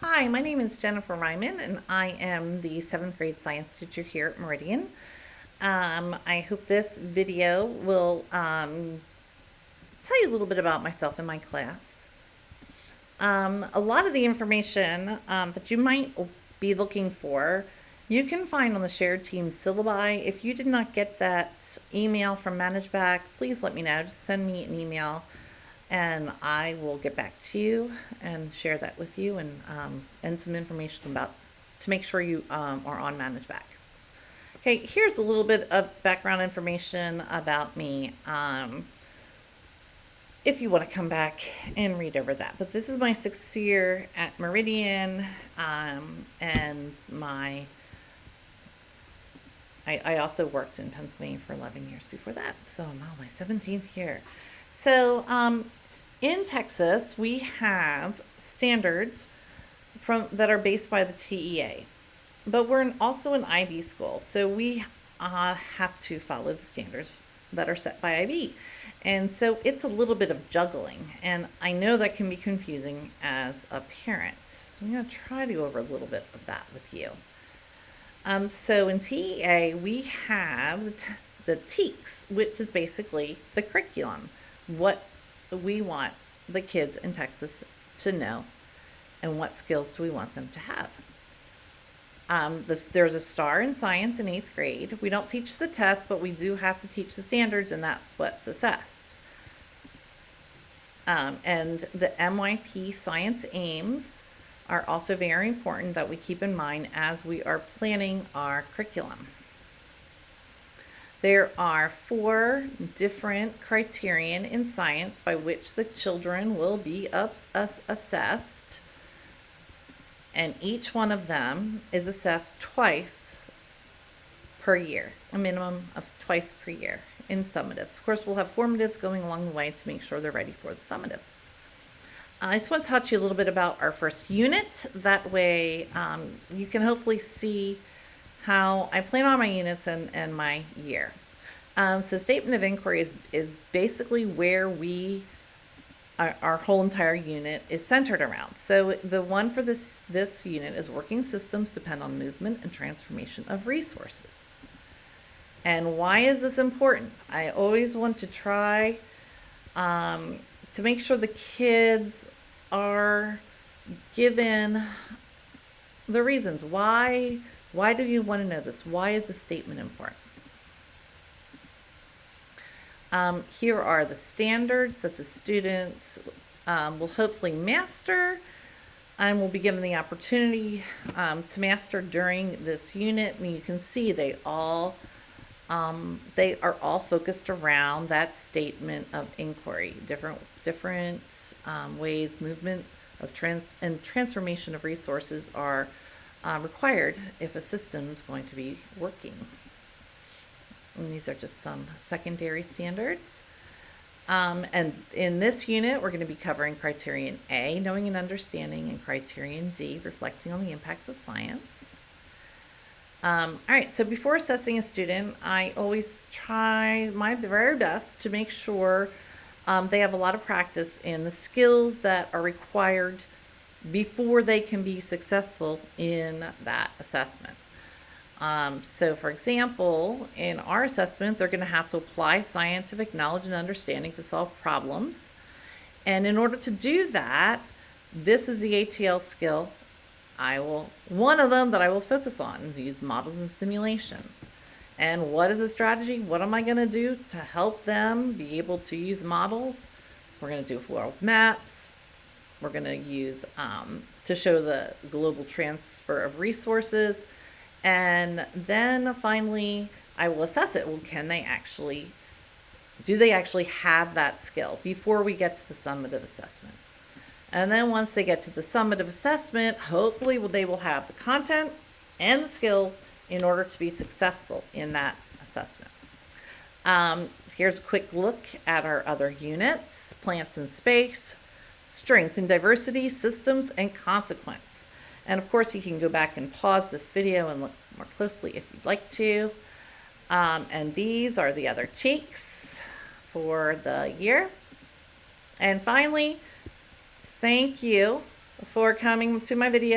Hi, my name is Jennifer Reihman, and I am the 7th grade science teacher here at Meridian. I hope this video will tell you a little bit about myself and my class. A lot of the information that you might be looking for, you can find on the shared team syllabi. If you did not get that email from ManageBack, please let me know. Just send me an email and I will get back to you and share that with you and some information about to make sure you are on ManageBack. Okay, here's a little bit of background information about me. If you want to come back and read over that. But this is my 6th year at Meridian, and I also worked in Pennsylvania for 11 years before that, so I'm on my 17th year. So in Texas, we have standards that are based by the TEA, but we're also an IB school, so we have to follow the standards that are set by IB. And so it's a little bit of juggling, and I know that can be confusing as a parent. So I'm going to try to go over a little bit of that with you. So in TEA, we have the TEKS, which is basically the curriculum, what we want the kids in Texas to know and what skills do we want them to have. There's a star in science in 8th grade. We don't teach the test, but we do have to teach the standards, and that's what's assessed. And the MYP science aims are also very important that we keep in mind as we are planning our curriculum. There are 4 different criterion in science by which the children will be assessed, and each one of them is assessed twice per year, a minimum of twice per year in summatives. Of course, we'll have formatives going along the way to make sure they're ready for the summative. I just want to talk to you a little bit about our first unit. That way you can hopefully see how I plan on my units and my year. So statement of inquiry is basically where our whole entire unit is centered around. So the one for this unit is working systems depend on movement and transformation of resources. And why is this important? I always want to try to make sure the kids are given the reasons. Why do you want to know this? Why is the statement important? Here are the standards that the students will hopefully master and will be given the opportunity to master during this unit. And you can see they are all focused around that statement of inquiry, different ways movement of transformation of resources are required if a system is going to be working. And these are just some secondary standards. And in this unit, we're going to be covering criterion A, knowing and understanding, and criterion D, reflecting on the impacts of science. All right, so before assessing a student, I always try my very best to make sure they have a lot of practice in the skills that are required before they can be successful in that assessment. So for example, in our assessment, they're going to have to apply scientific knowledge and understanding to solve problems. And in order to do that, this is the ATL skill. One of them that I will focus on, use models and simulations. And what is a strategy? What am I going to do to help them be able to use models? We're going to do world maps. We're going to use to show the global transfer of resources. And then finally, I will assess it. Well, do they actually have that skill before we get to the summative assessment? And then once they get to the summative assessment, hopefully they will have the content and the skills in order to be successful in that assessment. Here's a quick look at our other units: plants and space, strength and diversity, systems, and consequence. And of course, you can go back and pause this video and look more closely if you'd like to. And these are the other TEKS for the year. And finally, thank you for coming to my video.